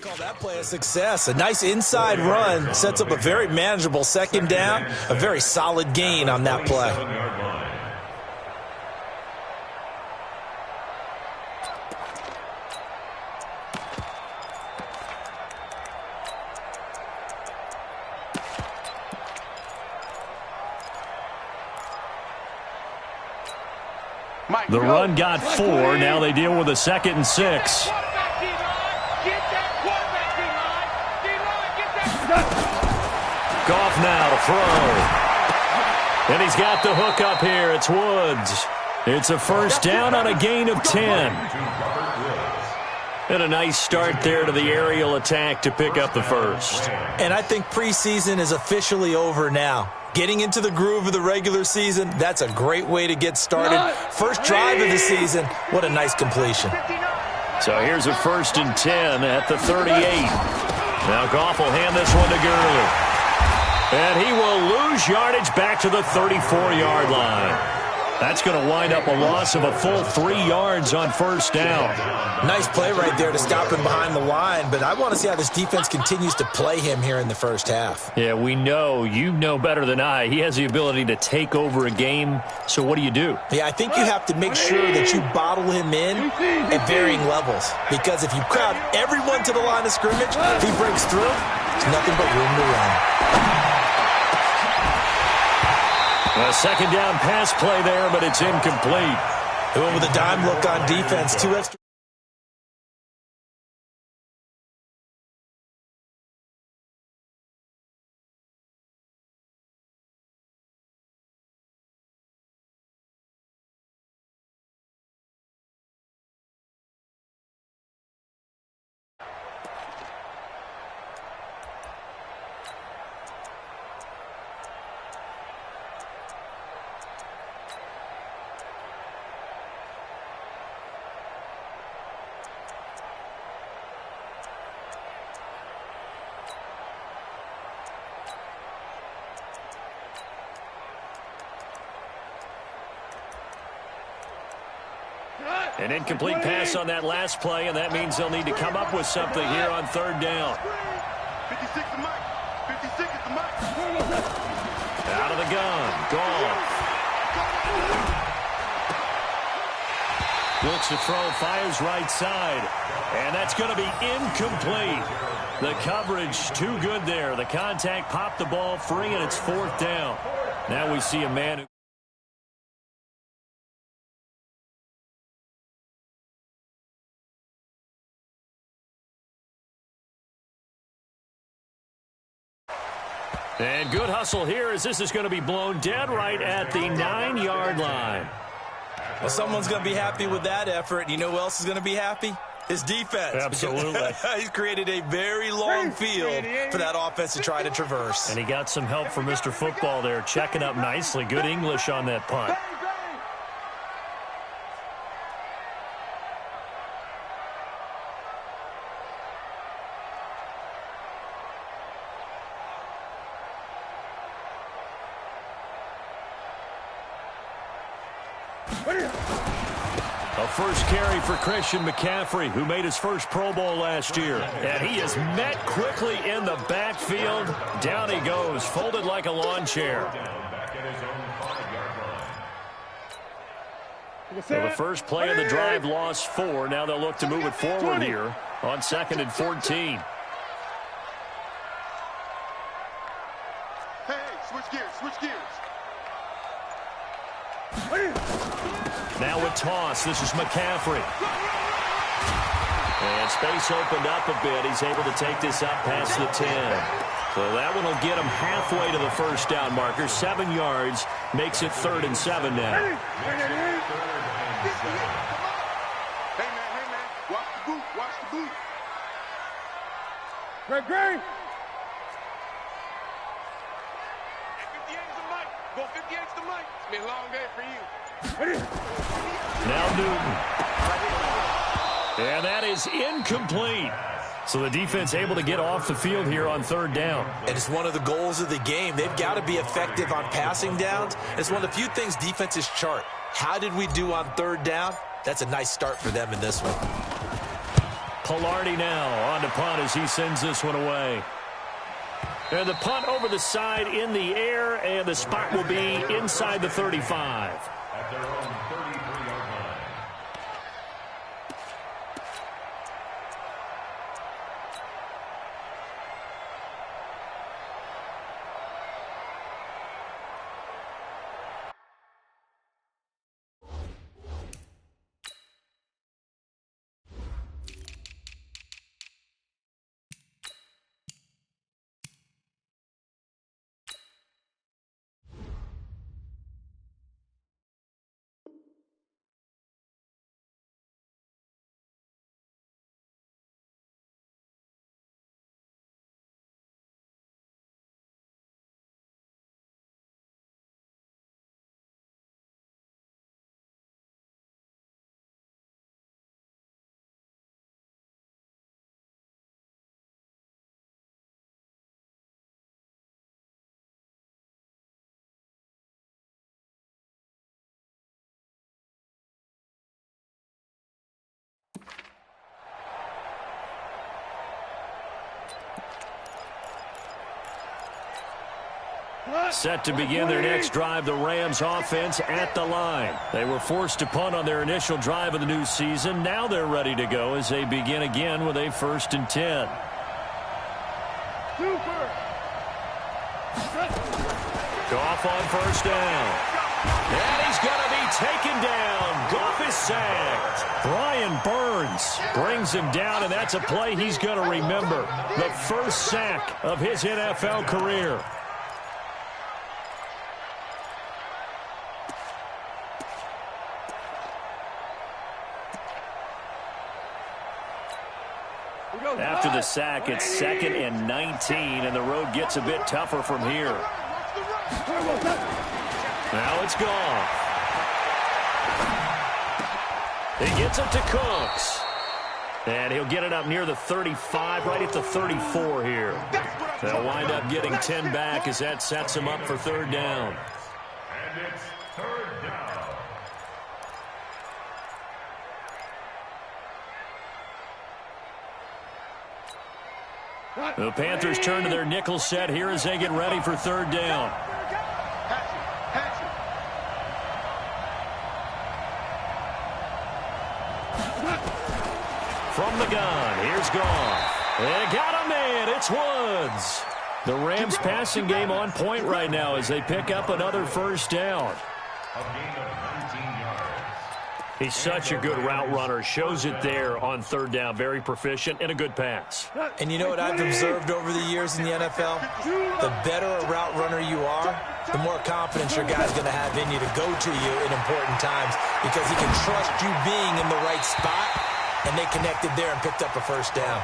Call that play a success. A nice inside run sets up a very manageable second down. A very solid gain on that play. The run got 4. Now they deal with a 2nd and 6. Goff now to throw. And he's got the hook up here. It's Woods. It's a first down on a gain of 10. And a nice start there to the aerial attack to pick up the first. And I think preseason is officially over now. Getting into the groove of the regular season, that's a great way to get started. First drive of the season, what a nice completion. So here's a 1st and 10 at the 38. Now Goff will hand this one to Gurley. And he will lose yardage back to the 34-yard line. That's going to wind up a loss of a full 3 yards on first down. Nice play right there to stop him behind the line, but I want to see how this defense continues to play him here in the first half. Yeah, we know. You know better than I. He has the ability to take over a game, so what do you do? Yeah, I think you have to make sure that you bottle him in at varying levels, because if you crowd everyone to the line of scrimmage, if he breaks through, there's nothing but room to run. A second down pass play there, but it's incomplete. They went with a dime look on defense. 2 extra. An incomplete pass on that last play, and that means they'll need to come up with something here on third down. 56 is Mike. 56 is the Mike. Out of the gun. Goff. Looks to throw, fires right side. And that's going to be incomplete. The coverage too good there. The contact popped the ball free, and it's 4th down. Now we see a man who... And good hustle here as this is going to be blown dead right at the 9-yard line. Well, someone's going to be happy with that effort. You know who else is going to be happy? His defense. Absolutely. He's created a very long field for that offense to try to traverse. And he got some help from Mr. Football there, checking up nicely. Good English on that punt. A first carry for Christian McCaffrey, who made his first Pro Bowl last year. And he is met quickly in the backfield. Down he goes, folded like a lawn chair. So the first play of the drive lost 4. Now they'll look to move it forward here on 2nd and 14. Hey, switch gears, switch gears. Now a toss. This is McCaffrey. And space opened up a bit. He's able to take this up past the 10. So that one will get him halfway to the first down marker. 7 yards makes it 3rd and 7 now. Hey, man, watch the boot, watch the boot. Great. 58 is the mic. Go 58 is the mic. It's been a long day for you. Now Newton. And that is incomplete. So the defense able to get off the field here on 3rd down. And it's one of the goals of the game. They've got to be effective on passing downs. It's one of the few things defenses chart. How did we do on 3rd down? That's a nice start for them in this one. Pilardi now on to punt as he sends this one away. And the punt over the side in the air, and the spot will be inside the 35. At their own 33-yard line. Set to begin their next drive, the Rams offense at the line. They were forced to punt on their initial drive of the new season. Now they're ready to go as they begin again with a 1st and 10. Goff on 1st down. And he's going to be taken down. Goff is sacked. Brian Burns brings him down, and that's a play he's going to remember. The first sack of his NFL career. After the sack, it's 2nd and 19, and the road gets a bit tougher from here. Now it's Goff. He gets it to Cooks. And he'll get it up near the 35, right at the 34 here. They'll wind up getting 10 back as that sets him up for 3rd down. And it's 3rd down. The Panthers turn to their nickel set here as they get ready for 3rd down. From the gun, here's Goff. They got a man, it's Woods. The Rams passing game on point right now as they pick up another 1st down. A gain of 19 yards. He's such a good route runner. Shows it there on 3rd down. Very proficient and a good pass. And you know what I've observed over the years in the NFL? The better a route runner you are, the more confidence your guy's going to have in you to go to you in important times because he can trust you being in the right spot, and they connected there and picked up a 1st down.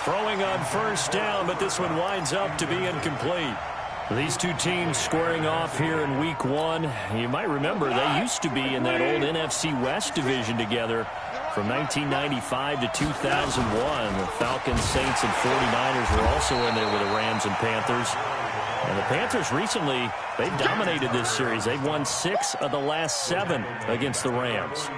Throwing on 1st down, but this one winds up to be incomplete. These two teams squaring off here in Week 1. You might remember they used to be in that old NFC West division together from 1995 to 2001. The Falcons, Saints, and 49ers were also in there with the Rams and Panthers. And the Panthers recently, they've dominated this series. They've won 6 of the last 7 against the Rams.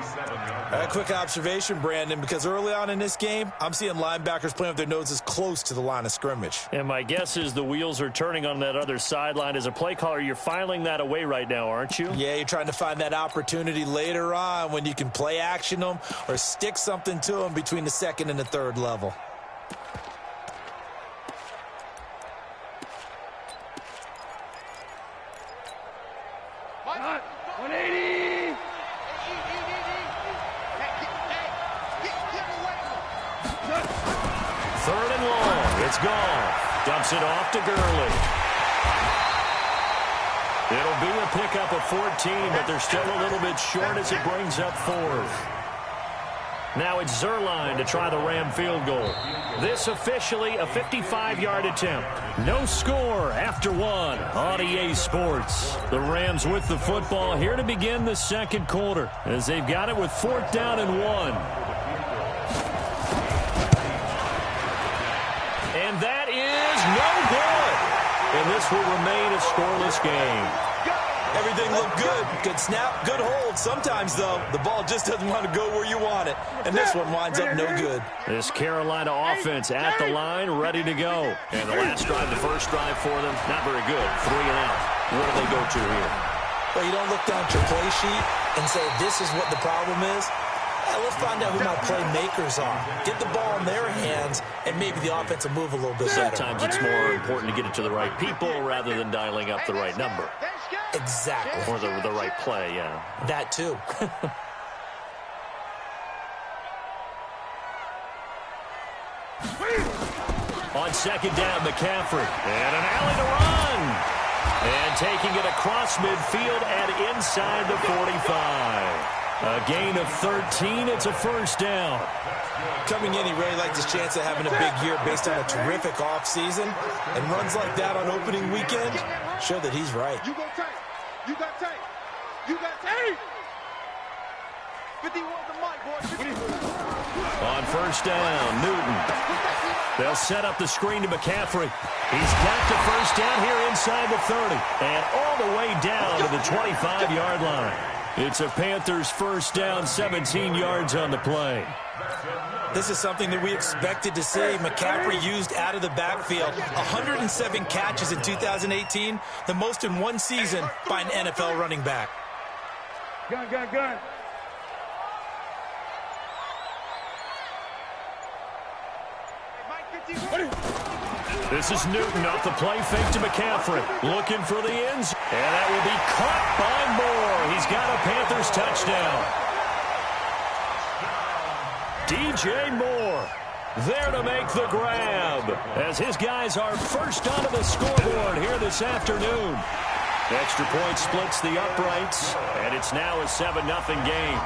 A quick observation, Brandon, because early on in this game, I'm seeing linebackers playing with their noses close to the line of scrimmage. And my guess is the wheels are turning on that other sideline. As a play caller, you're filing that away right now, aren't you? Yeah, you're trying to find that opportunity later on when you can play action them or stick something to them between the 2nd and the 3rd level. Goff dumps it off to Gurley. It'll be a pickup of 14, but they're still a little bit short as it brings up 4th. Now it's Zerline to try the Ram field goal. This officially a 55-yard attempt. No score after 1 on EA Sports. The Rams with the football here to begin the 2nd quarter as they've got it with 4th down and 1. And that is no good. And this will remain a scoreless game. Everything looked good. Good snap, good hold. Sometimes, though, the ball just doesn't want to go where you want it. And this one winds up no good. This Carolina offense at the line, ready to go. And the last drive, the first drive for them, not very good. 3 and out. What do they go to here? Well, you don't look down at your play sheet and say, this is what the problem is. Let's find out who my playmakers are. Get the ball in their hands, and maybe the offense will move a little bit better. Sometimes it's more important to get it to the right people rather than dialing up the right number. Exactly. Or the right play, yeah. That, too. On second down, McCaffrey. And an alley to run. And taking it across midfield and inside the 45. A gain of 13. It's a first down. Coming in, he really liked his chance of having a big year based on a terrific offseason. And runs like that on opening weekend show that he's right. You go tight. You got tight. You got tight. 51 the mic, boy. On first down, Newton. They'll set up the screen to McCaffrey. He's got the first down here inside the 30. And all the way down to the 25-yard line. It's a Panthers first down, 17 yards on the play. This is something that we expected to see. McCaffrey used out of the backfield. 107 catches in 2018, the most in one season by an NFL running back. Gun. This is Newton off the play fake to McCaffrey. Looking for the ends. And that will be caught by Moore. He's got a Panthers touchdown. DJ Moore there to make the grab. As his guys are first onto the scoreboard here this afternoon. Extra point splits the uprights. And it's now a 7-0 game.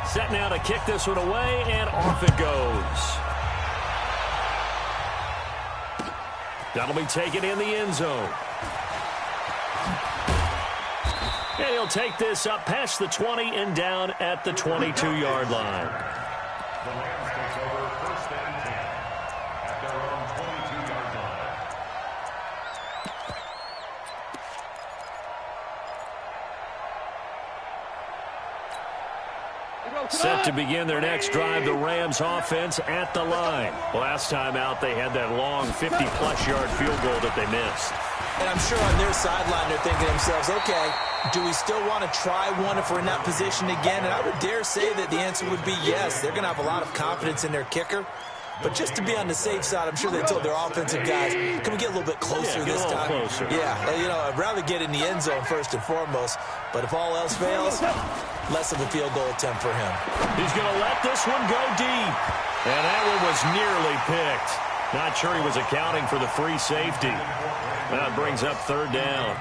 Set now to kick this one away, and off it goes. That'll be taken in the end zone. And he'll take this up past the 20 and down at the 22-yard line. The Rams take over first and 10 at their own 22-yard line. Set to begin their next drive, the Rams offense at the line. Last time out, they had that long 50-plus yard field goal that they missed. And I'm sure on their sideline they're thinking to themselves, okay, do we still want to try one if we're in that position again? And I would dare say that the answer would be yes. They're going to have a lot of confidence in their kicker. But just to be on the safe side, I'm sure they told their offensive guys, can we get a little bit closer this time? Closer. Yeah, you know, I'd rather get in the end zone first and foremost. But if all else fails, less of a field goal attempt for him. He's going to let this one go deep. And that one was nearly picked. Not sure he was accounting for the free safety. That brings up third down.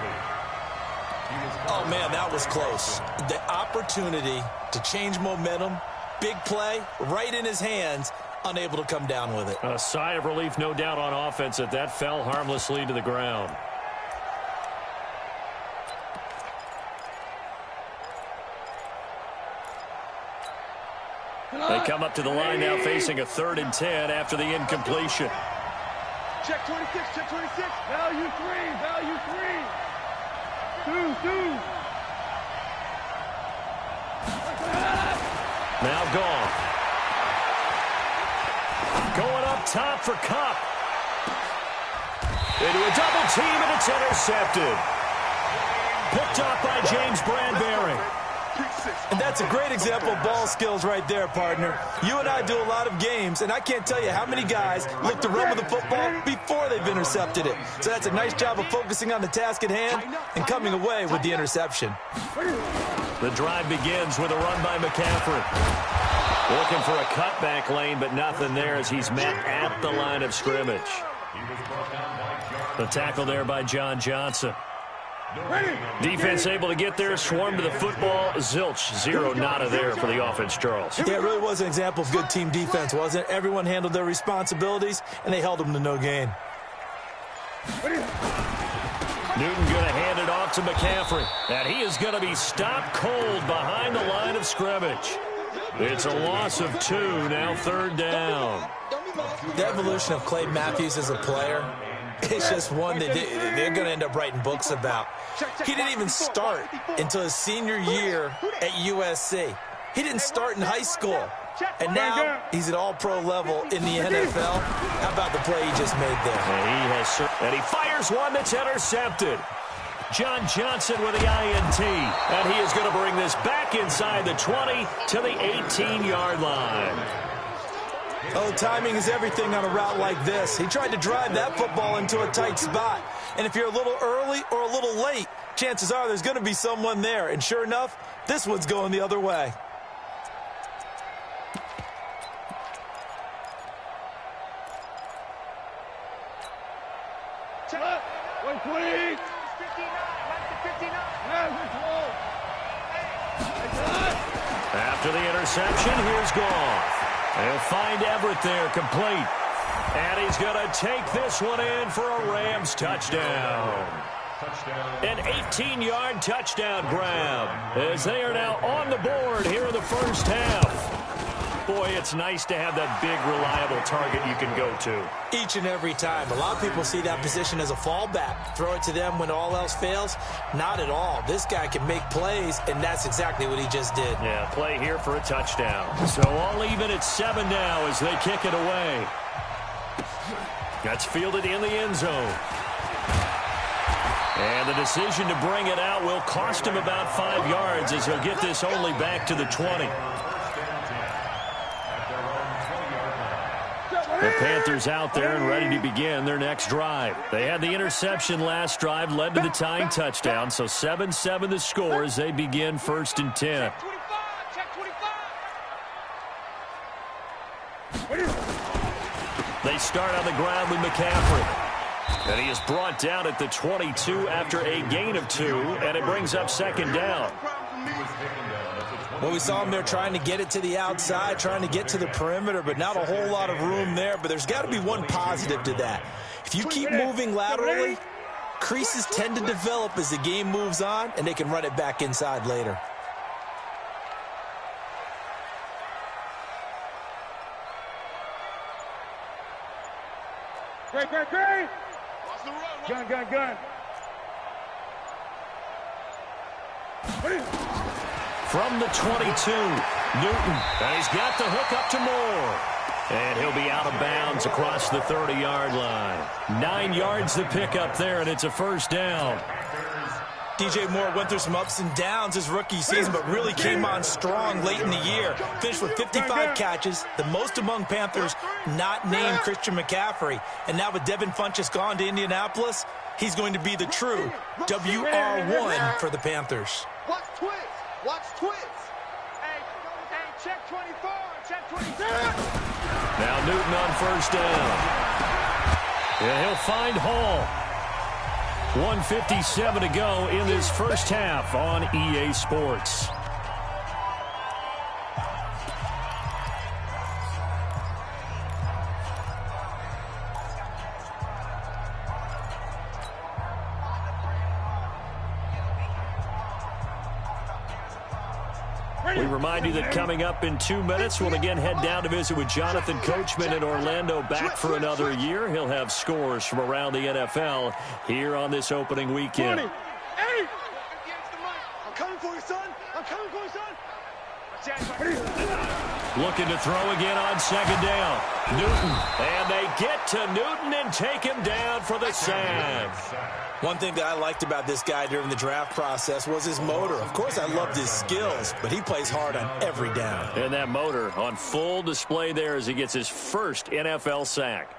Oh, man, that was close. The opportunity to change momentum, big play, right in his hands, unable to come down with it. A sigh of relief, no doubt, on offense that that fell harmlessly to the ground. They come up to the line now facing a 3rd and 10 after the incompletion. Check 26, check 26. Value 3. 2. Now gone. Going up top for Cup. Into a double team, and it's intercepted. Picked off by James Bradbury. And that's a great example of ball skills right there, partner. You and I do a lot of games, and I can't tell you how many guys look to run with the football before they've intercepted it. So that's a nice job of focusing on the task at hand and coming away with the interception. The drive begins with a run by McCaffrey. Looking for a cutback lane, but nothing there as he's met at the line of scrimmage. The tackle there by John Johnson. Defense able to get there, swarm to the football. Zilch, 0 nada there for the offense, Charles. Yeah, it really was an example of good team defense, wasn't it? Everyone handled their responsibilities, and they held them to no gain. Newton going to hand it off to McCaffrey. And he is going to be stopped cold behind the line of scrimmage. It's a loss of 2, now 3rd down. The evolution of Clay Matthews as a player, it's just one that they're going to end up writing books about. He didn't even start until his senior year at USC. He didn't start in high school. And now he's at all-pro level in the NFL. How about the play he just made there? And he fires one that's intercepted. John Johnson with the INT. And he is going to bring this back inside the 20 to the 18-yard line. Oh, timing is everything on a route like this. He tried to drive that football into a tight spot. And if you're a little early or a little late, chances are there's going to be someone there. And sure enough, this one's going the other way. After the interception, here's Goff. He'll find Everett there, complete. And he's going to take this one in for a Rams touchdown. An 18-yard touchdown grab as they are now on the board here in the first half. Boy, it's nice to have that big, reliable target you can go to. Each and every time. A lot of people see that position as a fallback. Throw it to them when all else fails. Not at all. This guy can make plays, and that's exactly what he just did. Yeah, play here for a touchdown. So all even at 7 now as they kick it away. That's fielded in the end zone. And the decision to bring it out will cost him about 5 yards as he'll get this only back to the 20. The Panthers out there and ready to begin their next drive. They had the interception last drive, led to the tying touchdown. So 7-7 the score as they begin 1st and 10. They start on the ground with McCaffrey. And he is brought down at the 22 after a gain of 2, and it brings up 2nd down. Well, we saw him there trying to get it to the outside, trying to get to the perimeter, but not a whole lot of room there. But there's got to be one positive to that. If you keep moving laterally, creases tend to develop as the game moves on, and they can run it back inside later. Great. Gun. From the 22, Newton, and he's got the hook up to Moore. And he'll be out of bounds across the 30-yard line. 9 yards the pickup there, and it's a 1st down. DJ Moore went through some ups and downs his rookie season, but really came on strong late in the year. Finished with 55 catches, the most among Panthers not named Christian McCaffrey. And now with Devin Funchess gone to Indianapolis, he's going to be the true WR1 for the Panthers. Watch twist. Hey, check 24, check 26. Now Newton on 1st down. And he'll find Hall. 1:57 to go in this first half on EA Sports. We remind you that coming up in 2 minutes, we'll again head down to visit with Jonathan Coachman in Orlando, back for another year. He'll have scores from around the NFL here on this opening weekend. 20. Hey! I'm coming for you, son. Looking to throw again on 2nd down. Newton. And they get to Newton and take him down for the sack. One thing that I liked about this guy during the draft process was his motor. Of course, I loved his skills, but he plays hard on every down. And that motor on full display there as he gets his first NFL sack.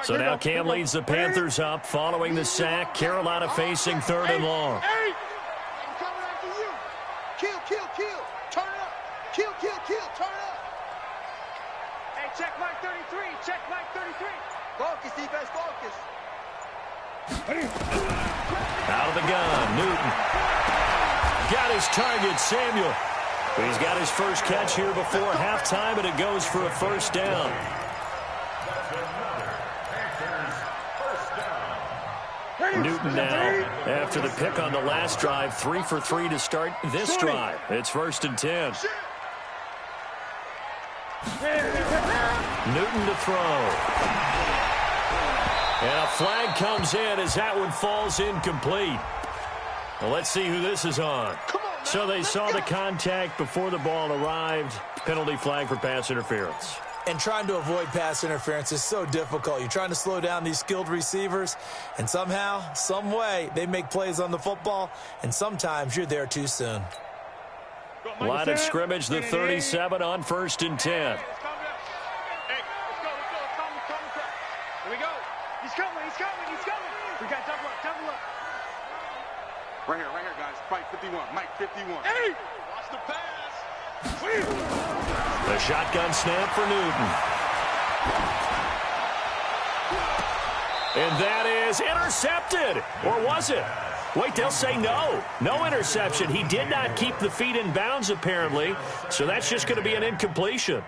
So now Cam leads the Panthers up following the sack. Carolina facing 3rd and long. I'm coming after you. Kill. Turn it up. Kill. Turn it up. Hey, check Mike 33. Check Mike 33. Focus, defense, focus. Out of the gun, Newton. Got his target, Samuel. He's got his first catch here before halftime, and it goes for a first down. Newton now, after the pick on the last drive, 3 for 3 to start this drive. It's 1st and 10. Newton to throw. And a flag comes in as that one falls incomplete. Well, let's see who this is on. So they saw the contact before the ball arrived. Penalty flag for pass interference. And trying to avoid pass interference is so difficult. You're trying to slow down these skilled receivers, and somehow, some way, they make plays on the football, and sometimes you're there too soon. Line of scrimmage, the 37 on 1st and 10. Hey, let's go. Here we go. He's coming. We got double up. Right here, guys. Fight 51. Mike 51. Hey! Watch the pass. The shotgun snap for Newton. And that is intercepted. Or was it? Wait, they'll say no. No interception. He did not keep the feet in bounds, apparently. So that's just going to be an incompletion.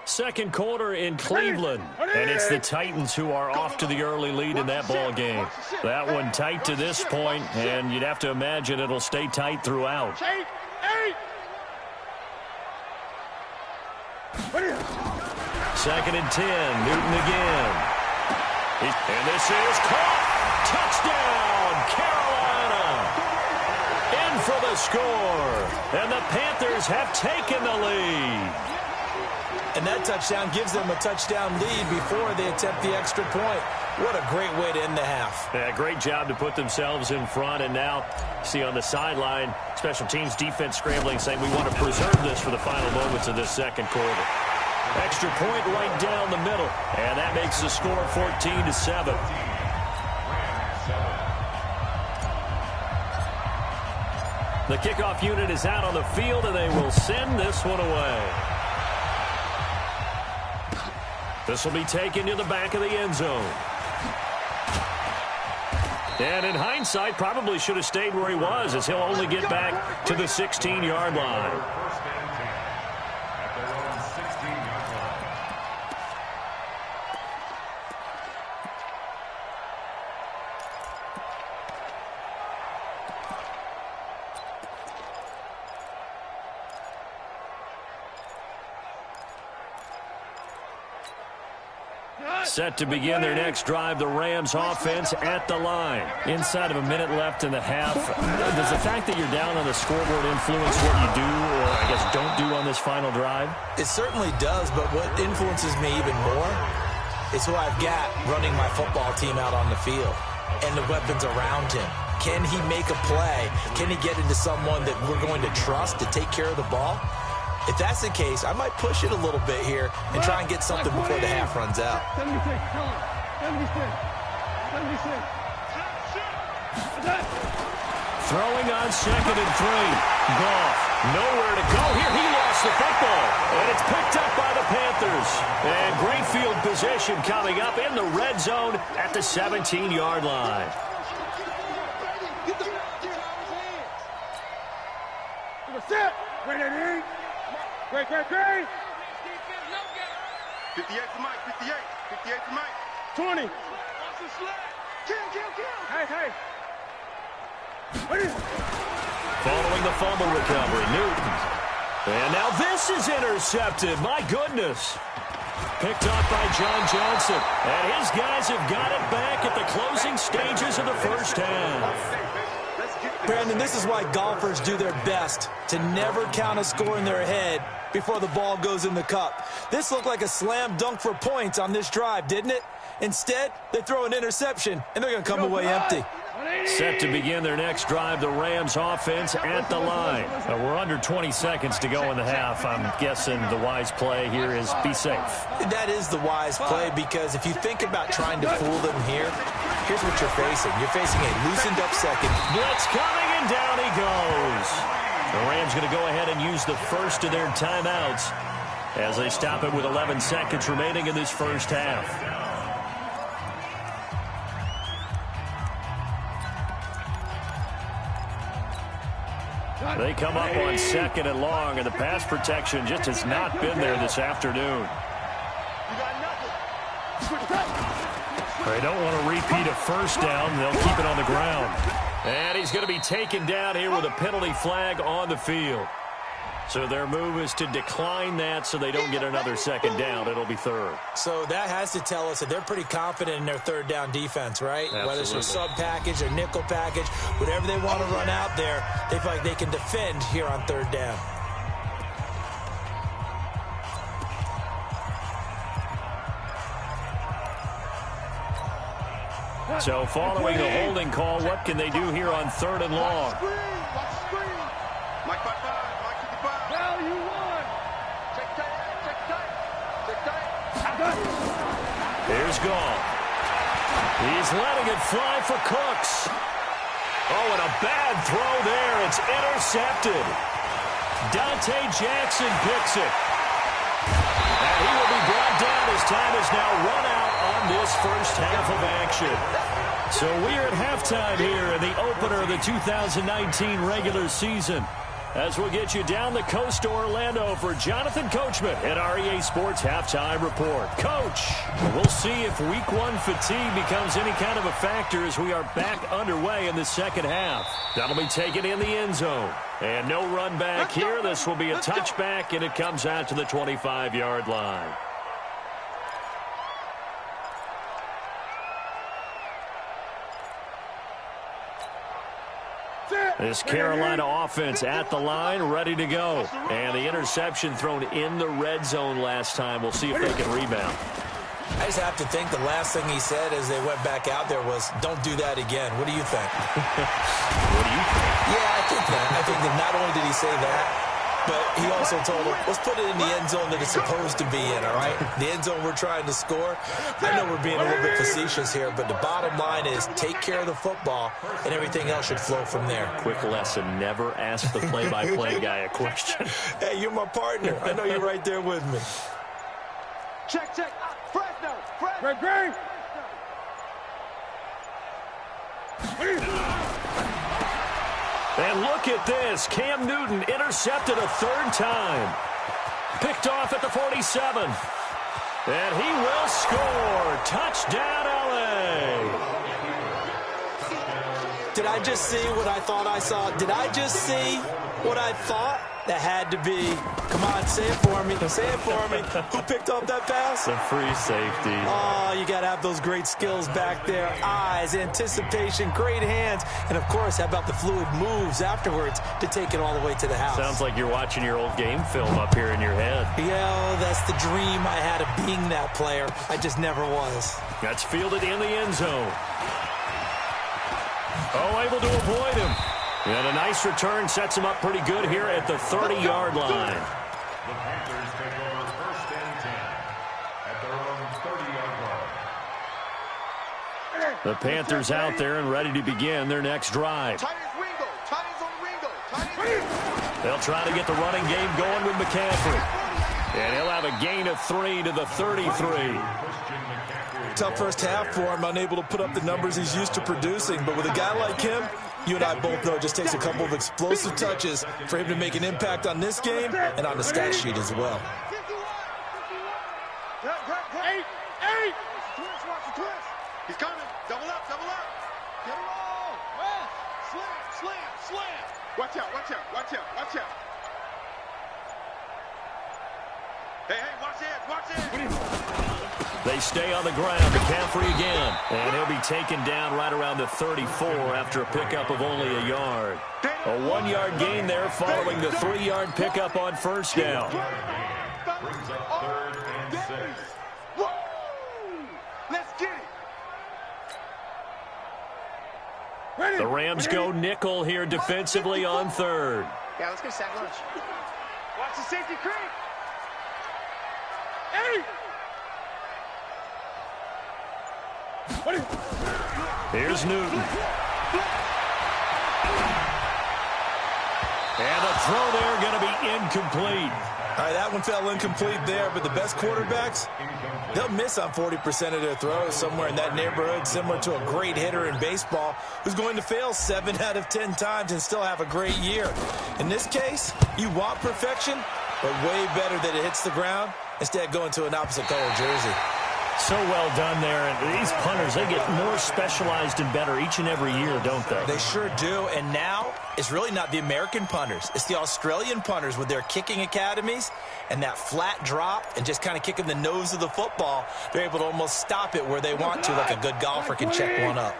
Second quarter in Cleveland, and it's the Titans who are off to the early lead in that ball game. That one tight to this point, and you'd have to imagine it'll stay tight throughout. 2nd and 10, Newton again. And this is caught. Touchdown, Carolina. In for the score, and the Panthers have taken the lead. And that touchdown gives them a touchdown lead before they attempt the extra point. What a great way to end the half. Yeah, great job to put themselves in front. And now, see on the sideline, special teams defense scrambling, saying we want to preserve this for the final moments of this second quarter. Extra point right down the middle. And that makes the score 14-7. The kickoff unit is out on the field, and they will send this one away. This will be taken to the back of the end zone. And in hindsight, probably should have stayed where he was, as he'll only get back to the 16-yard line. At their own 16-yard line. Set to begin their next drive, the Rams offense at the line. Inside of a minute left in the half. Does the fact that you're down on the scoreboard influence what you do, or I guess don't do on this final drive? It certainly does, but what influences me even more is who I've got running my football team out on the field and the weapons around him. Can he make a play? Can he get into someone that we're going to trust to take care of the ball? If that's the case, I might push it a little bit here and try and get something before the half runs out. 76. Throwing on 2nd and 3. Goff, nowhere to go here. He lost the football, and it's picked up by the Panthers. And great field position coming up in the red zone at the 17-yard line. Great. 58 to Mike. 58 to Mike. 20. Watch the slide. Kill. Hey. Following the fumble recovery, Newton. And now this is intercepted. My goodness. Picked off by John Johnson. And his guys have got it back at the closing stages of the first half. Brandon, this is why golfers do their best to never count a score in their head before the ball goes in the cup. This looked like a slam dunk for points on this drive, didn't it? Instead, they throw an interception, and they're going to come away empty. Set to begin their next drive, the Rams offense at the line. We're under 20 seconds to go in the half. I'm guessing the wise play here is be safe. That is the wise play, because if you think about trying to fool them here, here's what you're facing. You're facing a loosened up second. Blitz coming, and down he goes. The Rams going to go ahead and use the first of their timeouts as they stop it with 11 seconds remaining in this first half. They come up on 2nd and long, and the pass protection just has not been there this afternoon. They don't want to repeat a first down. They'll keep it on the ground. And he's going to be taken down here with a penalty flag on the field. So their move is to decline that so they don't get another second down. It'll be 3rd. So that has to tell us that they're pretty confident in their 3rd down defense, right? Absolutely. Whether it's a sub package or nickel package, whatever they want to run out there, they feel like they can defend here on 3rd down. So following the holding call, what can they do here on 3rd and long? Mike 5-5, Mike 55. Now you won. Check tight. Here's Gall. He's letting it fly for Cooks. Oh, and a bad throw there. It's intercepted. Dante Jackson picks it. And he will be brought down as time is now run out on this first half of action. So we're at halftime here in the opener of the 2019 regular season. As we'll get you down the coast to Orlando for Jonathan Coachman at our EA Sports Halftime Report. Coach, we'll see if Week 1 fatigue becomes any kind of a factor as we are back underway in the second half. That'll be taken in the end zone. And no run back here. This will be a touchback, and it comes out to the 25-yard line. This Carolina offense at the line, ready to go. And the interception thrown in the red zone last time. We'll see if they can rebound. I just have to think the last thing he said as they went back out there was, don't do that again. What do you think? What do you think? Yeah, I think that. I think that not only did he say that, but he also told him, let's put it in the end zone that it's supposed to be in, all right? The end zone we're trying to score. I know we're being a little bit facetious here, but the bottom line is take care of the football, and everything else should flow from there. Quick lesson, never ask the play-by-play guy a question. Hey, you're my partner. I know you're right there with me. Check. Fresno. Great. And look at this. Cam Newton intercepted a 3rd time. Picked off at the 47. And he will score. Touchdown, L.A. Did I just see what I thought I saw? Did I just see what I thought? That had to be. Come on, say it for me. Say it for me. Who picked up that pass? The free safety. Oh, you got to have those great skills back there. Eyes, anticipation, great hands. And, of course, how about the fluid moves afterwards to take it all the way to the house? Sounds like you're watching your old game film up here in your head. Yeah, that's the dream I had of being that player. I just never was. That's fielded in the end zone. Oh, able to avoid him. And a nice return sets him up pretty good here at the 30-yard line. The Panthers take over 1st and 10 at their own 30-yard line. The Panthers out there and ready to begin their next drive. Titans on Ringo. They'll try to get the running game going with McCaffrey. And he'll have a gain of 3 to the 33. Tough first half for him, unable to put up the numbers he's used to producing. But with a guy like him, you and I both know it just takes a couple of explosive touches for him to make an impact on this game and on the stat sheet as well. 8. Watch the twist. He's coming. Double up. Get him all. Slam. Watch out. Hey, watch it. They stay on the ground. McCaffrey again. And he'll be taken down right around the 34 after a pickup of only a yard. A 1-yard gain there following the 3-yard pickup on first down. Brings up 3rd and 6. Whoa! Let's get it. The Rams go nickel here defensively on 3rd. Yeah, let's get sack lunch. Watch the safety creep. 8. Here's Newton. And the throw there going to be incomplete. All right, that one fell incomplete there, but the best quarterbacks, they'll miss on 40% of their throws, somewhere in that neighborhood, similar to a great hitter in baseball who's going to fail 7 out of 10 times and still have a great year. In this case, you want perfection, but way better that it hits the ground instead of going to an opposite color jersey. So well done there. And these punters, they get more specialized and better each and every year, don't they? They sure do. And now it's really not the American punters. It's the Australian punters with their kicking academies and that flat drop and just kind of kicking the nose of the football. They're able to almost stop it where they want to, like a good golfer can check one up.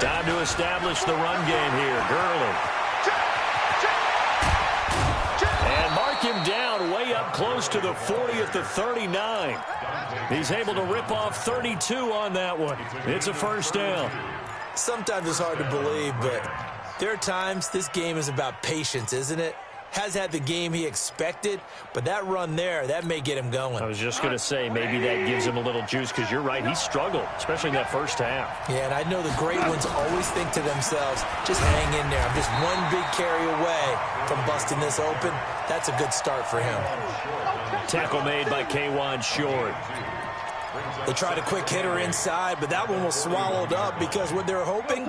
Time to establish the run game here. Gurley. And mark him down way up close to the 40 at the 39. He's able to rip off 32 on that one. It's a first down. Sometimes it's hard to believe, but there are times this game is about patience, isn't it? Has had the game he expected, but that run there, that may get him going. I was just going to say, maybe that gives him a little juice, because you're right, he struggled, especially in that first half. Yeah, and I know the great ones always think to themselves, just hang in there. I'm just one big carry away from busting this open. That's a good start for him. Tackle made by K'Wan Short. They tried a quick hitter inside, but that one was swallowed up because what they're hoping,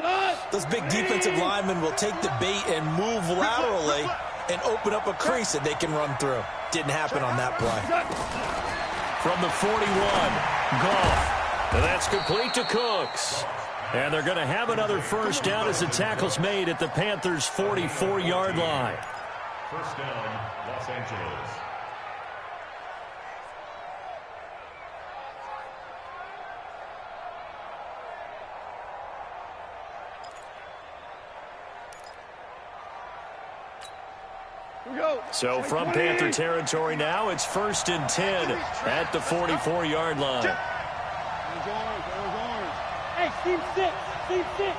those big defensive linemen will take the bait and move laterally and open up a crease that they can run through. Didn't happen on that play. From the 41, Goff. And that's complete to Cooks. And they're going to have another first down as the tackle's made at the Panthers' 44-yard line. First down, Los Angeles. So from Panther territory now, it's 1st and 10 at the 44-yard line. Hey, Steve 6. Steve 6.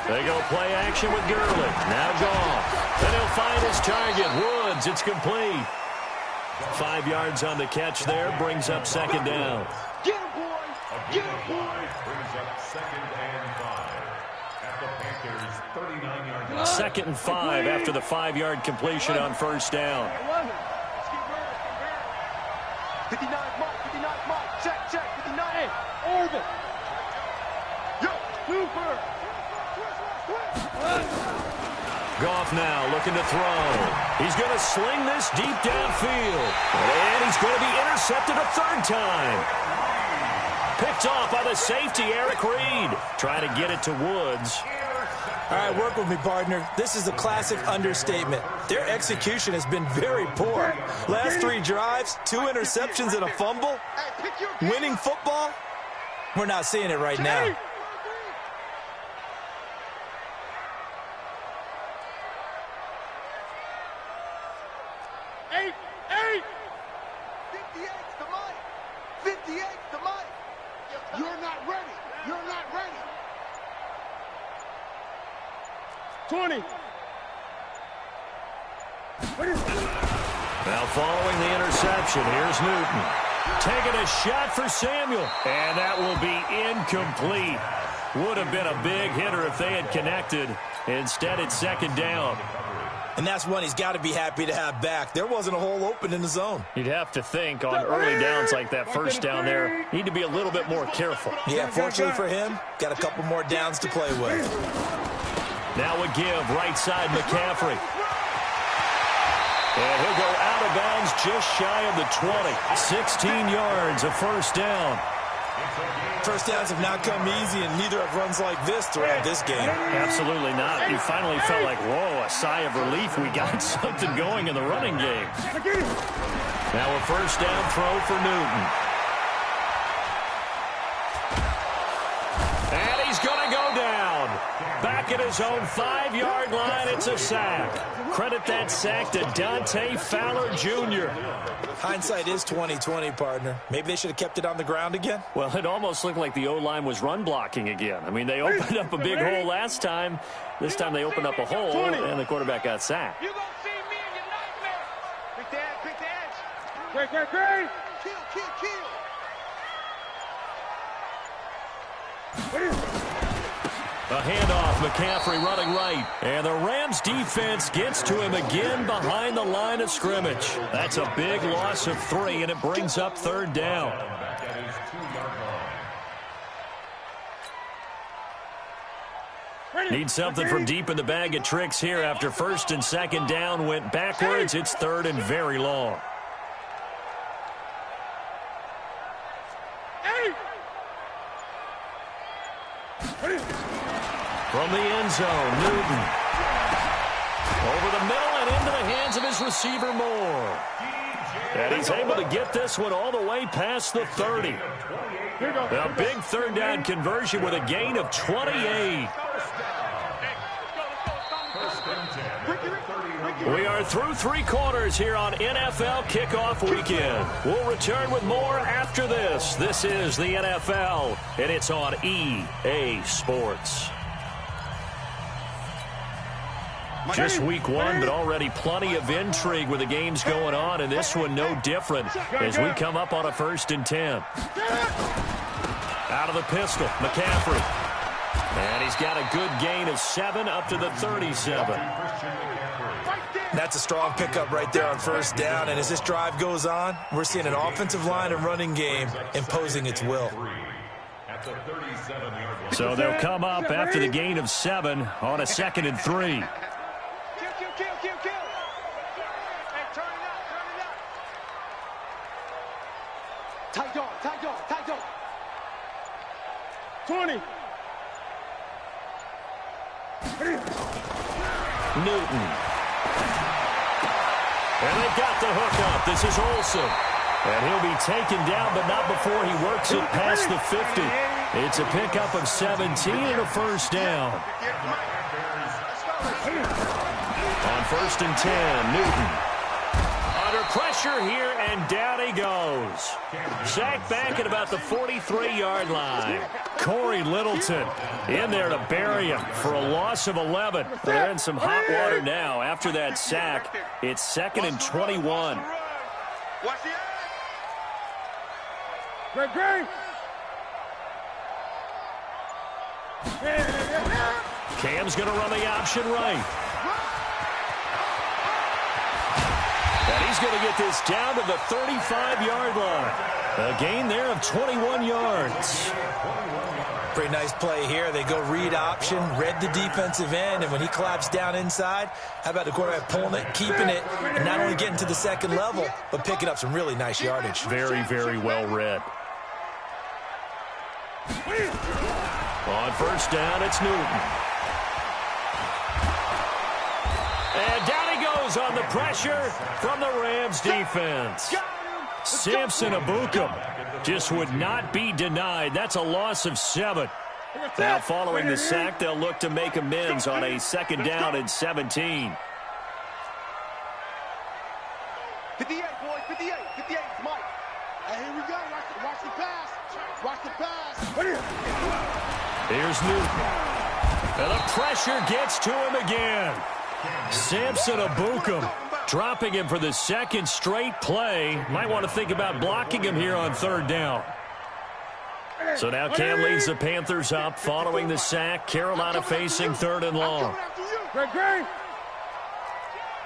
They go play action with Gurley. Now Goff. Then he'll find his target. Woods, it's complete. 5 yards on the catch there, brings up second down. Get him, boy. Get him, boy. Brings up 2nd and 5 at the Panthers' 39-yard line. 2nd and 5 after the 5-yard completion on first down. 59 Mike. 59 Mike. Check. 59. Orbit. Yo, Cooper. Goff now looking to throw. He's going to sling this deep downfield. And he's going to be intercepted a third time. Picked off by the safety, Eric Reed. Trying to get it to Woods. All right, work with me, partner. This is a classic understatement. Their execution has been very poor. Last 3 drives, 2 interceptions and a fumble. Winning football, we're not seeing it right now. Eight. 58's the mic. 58's the mic. You're not ready. 20. Now following the interception, here's Newton. Taking a shot for Samuel. And that will be incomplete. Would have been a big hitter if they had connected. Instead, it's second down. And that's one he's got to be happy to have back. There wasn't a hole open in the zone. You'd have to think on early downs like that first down there, need to be a little bit more careful. Yeah, fortunately for him, got a couple more downs to play with. Now a give, right side McCaffrey. And he'll go out of bounds just shy of the 20. 16 yards, a first down. First downs have not come easy, and neither have runs like this throughout this game. Absolutely not. You finally felt like, whoa, a sigh of relief. We got something going in the running game. Now a first down throw for Newton. And he's going to go down. Back at his own 5-yard line, it's a sack. Credit that sack to Dante Fowler Jr. Hindsight is 20/20, partner. Maybe they should have kept it on the ground again. Well, it almost looked like the O-line was run blocking again. I mean, they opened up a big hole last time. This time they opened up a hole, and the quarterback got sacked. You gonna see me in your nightmare. Pick the edge. Great. Kill. A handoff, McCaffrey running right. And the Rams defense gets to him again behind the line of scrimmage. That's a big loss of 3, and it brings up 3rd down. Back at his 2-yard line. Need something from deep in the bag of tricks here after 1st and 2nd down went backwards. It's 3rd and very long. From the end zone, Newton. Over the middle and into the hands of his receiver, Moore. And he's able to get this one all the way past the 30. A big 3rd down conversion with a gain of 28. We are through 3 quarters here on NFL Kickoff Weekend. We'll return with more after this. This is the NFL, and it's on EA Sports. Just week 1, but already plenty of intrigue with the games going on, and this one no different as we come up on a 1st and 10. Out of the pistol, McCaffrey. And he's got a good gain of 7 up to the 37. That's a strong pickup right there on 1st down, and as this drive goes on, we're seeing an offensive line and running game imposing its will. So they'll come up after the gain of 7 on a 2nd and 3. Kill. Hey, turn it up. 20. Newton. And they've got the hook up. This is Olsen. And he'll be taken down, but not before he works it past the 50. It's a pickup of 17 and a 1st down. On 1st and 10, Newton. Under pressure here, and down he goes. Sacked back at about the 43-yard line. Corey Littleton in there to bury him for a loss of 11. They're in some hot water now after that sack. It's 2nd and 21. Watch the Greg. Cam's going to run the option right. And he's going to get this down to the 35-yard line. A gain there of 21 yards. Pretty nice play here. They go read option, read the defensive end, and when he claps down inside, how about the quarterback pulling it, keeping it, and not only getting to the 2nd level, but picking up some really nice yardage. Very, very well read. On 1st down, it's Newton. And down he goes on the pressure from the Rams defense. Samson Abukum just would not be denied. That's a loss of 7. Now following the sack, they'll look to make amends on a 2nd down and 17. 58, boys, 58, it's Mike. Hey, here we go, watch the pass. Here's Newton. And the pressure gets to him again. Samson Abukum dropping him for the 2nd straight play. Might want to think about blocking him here on 3rd down. So now Cam leads the Panthers up following the sack. Carolina facing 3rd and long. Greg.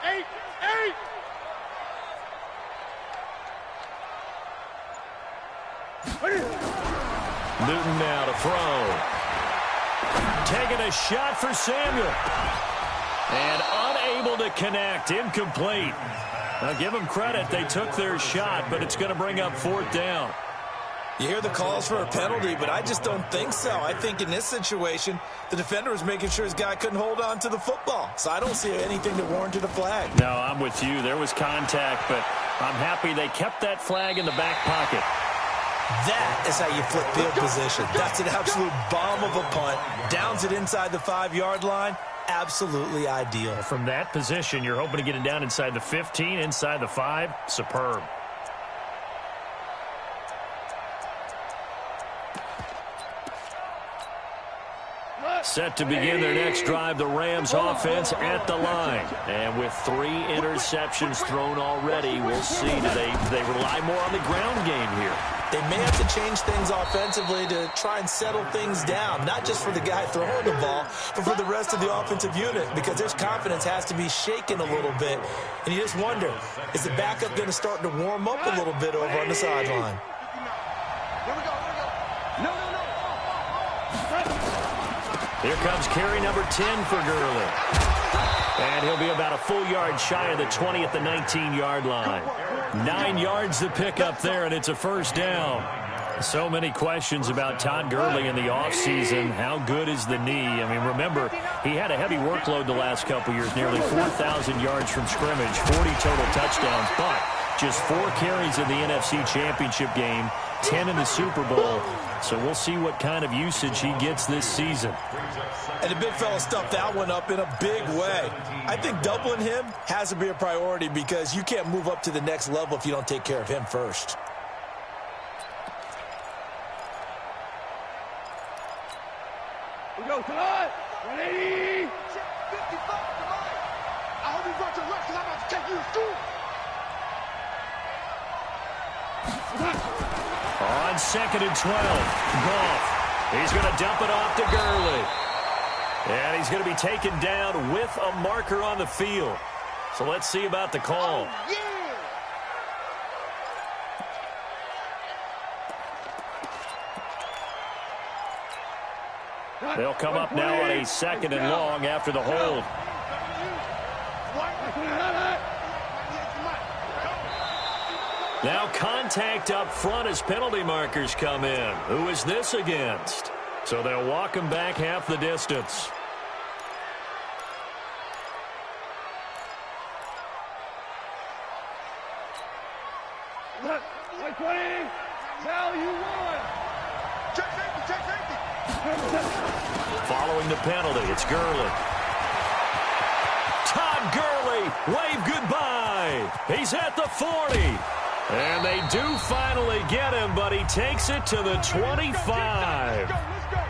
8. Newton now to throw. Taking a shot for Samuel. And unable to connect. Incomplete. Now give them credit. They took their shot, but it's going to bring up 4th down. You hear the calls for a penalty, but I just don't think so. I think in this situation, the defender was making sure his guy couldn't hold on to the football. So I don't see anything that warranted a flag. No, I'm with you. There was contact, but I'm happy they kept that flag in the back pocket. That is how you flip field position. That's an absolute bomb of a punt. Downs it inside the 5-yard line. Absolutely ideal. From that position, you're hoping to get it down inside the 15, inside the 5. Superb. Set to begin their next drive, the Rams offense at the line. And with 3 interceptions thrown already, we'll see. Do they rely more on the ground game here? They may have to change things offensively to try and settle things down, not just for the guy throwing the ball, but for the rest of the offensive unit, because their confidence has to be shaken a little bit. And you just wonder, is the backup going to start to warm up a little bit over on the sideline? Here we go. No. Here comes carry number 10 for Gurley. And he'll be about a full yard shy of the 20 at the 19-yard line. 9 yards to pick up there, and it's a first down. So many questions about Todd Gurley in the offseason. How good is the knee? I mean, remember, he had a heavy workload the last couple years, nearly 4,000 yards from scrimmage, 40 total touchdowns, but just 4 carries in the NFC Championship game, 10 in the Super Bowl. So we'll see what kind of usage he gets this season. And the big fella stuffed that one up in a big way. I think doubling him has to be a priority because you can't move up to the next level if you don't take care of him first. We go tonight. 180. 55, come on. I hope you brought your lunch because I'm about to take you to school. On 2nd and 12, Goff. He's going to dump it off to Gurley. And he's going to be taken down with a marker on the field. So let's see about the call. Oh, yeah. They'll come up now on a 2nd and long after the hold. Now contact up front as penalty markers come in. Who is this against? So they'll walk him back half the distance. Now you won. Check safety. Following the penalty, it's Gurley. Todd Gurley, wave goodbye. He's at the 40. And they do finally get him, but he takes it to the 25. Let's go.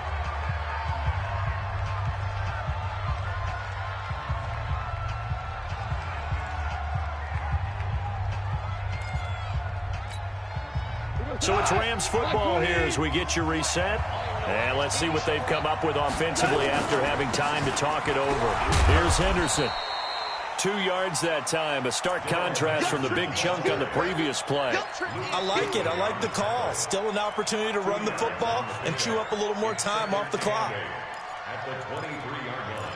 So it's Rams football here as we get you reset. And let's see what they've come up with offensively after having time to talk it over. Here's Henderson. 2 yards that time, a stark contrast from the big chunk on the previous play. I like it. I like the call. Still an opportunity to run the football and chew up a little more time off the clock. At the 23-yard line.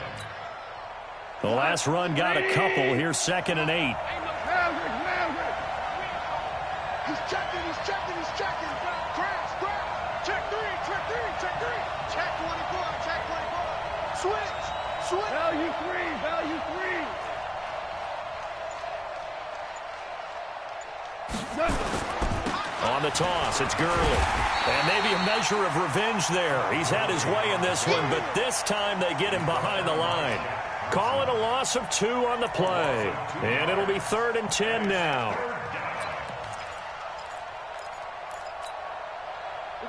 The last run got a couple. Here's 2nd and 8. He's checking. Crash. Check three. Check 24. Switch. Value three. On the toss, it's Gurley. And maybe a measure of revenge there. He's had his way in this one, but this time they get him behind the line. Call it a loss of 2 on the play. And it'll be 3rd and 10 now.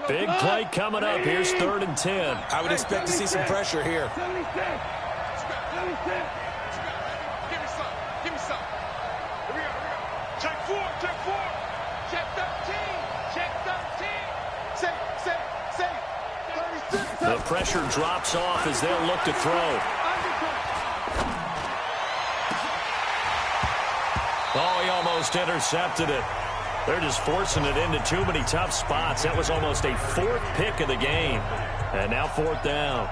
Big play coming up. Here's 3rd and 10. I would expect to see some pressure here. 76. Give me some. Here we go. Check 4. Check 13. Safe. 36. The pressure drops off as they'll look to throw. Oh, he almost intercepted it. They're just forcing it into too many tough spots. That was almost a 4th pick of the game. And now 4th down.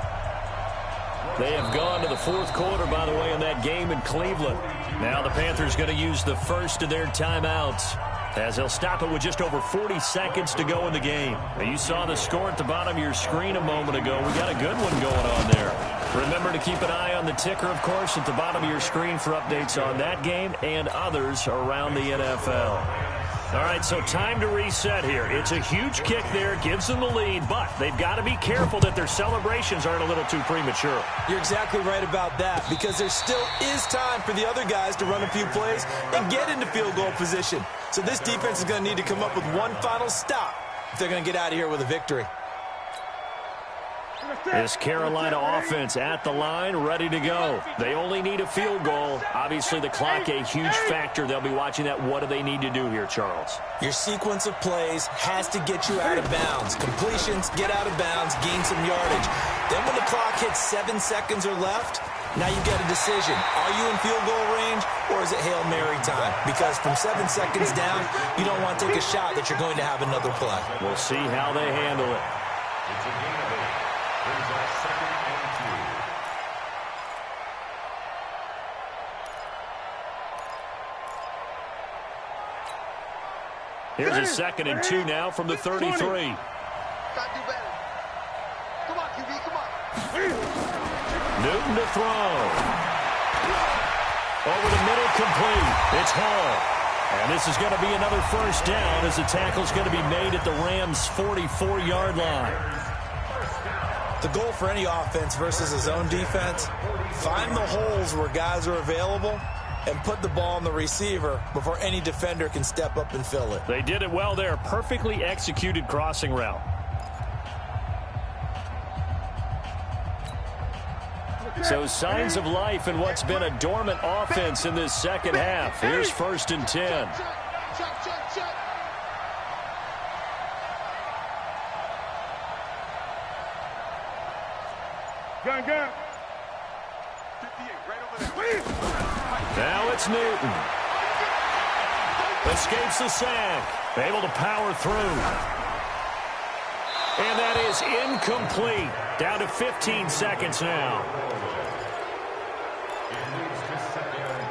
They have gone to the 4th quarter, by the way, in that game in Cleveland. Now the Panthers going to use the first of their timeouts as they'll stop it with just over 40 seconds to go in the game. Now, you saw the score at the bottom of your screen a moment ago. We got a good one going on there. Remember to keep an eye on the ticker, of course, at the bottom of your screen for updates on that game and others around the NFL. All right, so time to reset here. It's a huge kick there, gives them the lead, but they've got to be careful that their celebrations aren't a little too premature. You're exactly right about that, because there still is time for the other guys to run a few plays and get into field goal position. So this defense is going to need to come up with one final stop if they're going to get out of here with a victory. This Carolina offense at the line, ready to go. They only need a field goal. Obviously, the clock a huge factor. They'll be watching that. What do they need to do here, Charles? Your sequence of plays has to get you out of bounds. Completions, get out of bounds, gain some yardage. Then when the clock hits 7 seconds or left, now you get a decision. Are you in field goal range, or is it Hail Mary time? Because from 7 seconds down, you don't want to take a shot that you're going to have another play. We'll see how they handle it. It's a gain of 8. Brings up 2nd and 2. Here's a 2nd and 2 now from the 33. Gotta do better. Come on, QB, come on. Newton to throw. Over the middle, complete. It's Hall. And this is going to be another first down as the tackle's going to be made at the Rams' 44-yard line. The goal for any offense versus a zone defense, find the holes where guys are available and put the ball on the receiver before any defender can step up and fill it. They did it well there. Perfectly executed crossing route. So signs of life in what's been a dormant offense in this second half. Here's 1st and 10. Check. Gun. 58, right over there. Now it's Newton. Escapes the sack. Able to power through. And that is incomplete. Down to 15 seconds now. It moves to 2nd and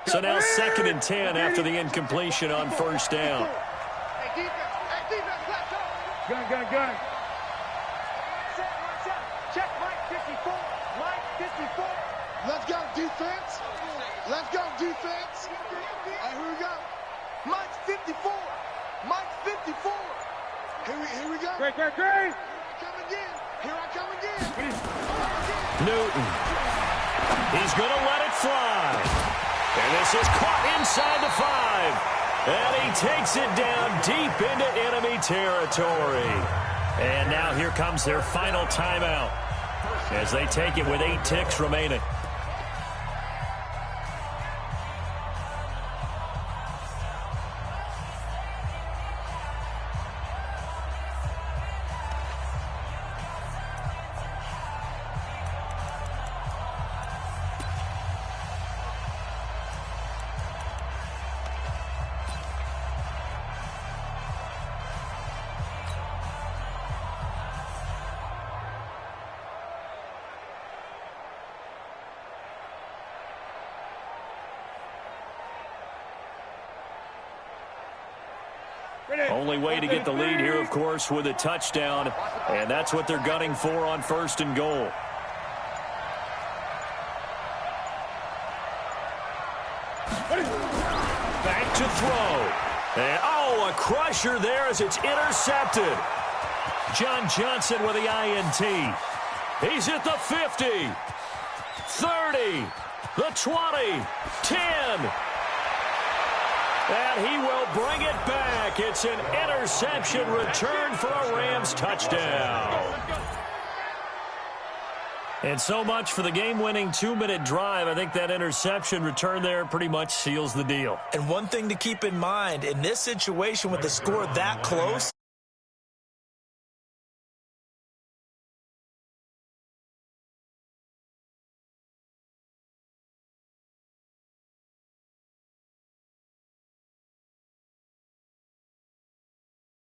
10. So now 2nd and 10 after the incompletion on first down. Hey, defense, let's go. Gun. Check Mike 54. Let's go, defense. All right, here we go. Mike's 54. Here we go. Great. Here I come again. Newton. He's going to let it fly. And this is caught inside the 5. And he takes it down deep into enemy territory. And now here comes their final timeout as they take it with 8 ticks remaining. Only way to get the lead here, of course, with a touchdown. And that's what they're gunning for on 1st and goal. Back to throw. And, a crusher there as it's intercepted. John Johnson with the INT. He's at the 50, 30, the 20, 10. And he will bring it back. It's an interception return for a Rams touchdown. And so much for the game-winning 2-minute drive. I think that interception return there pretty much seals the deal. And one thing to keep in mind, in this situation with the score that close,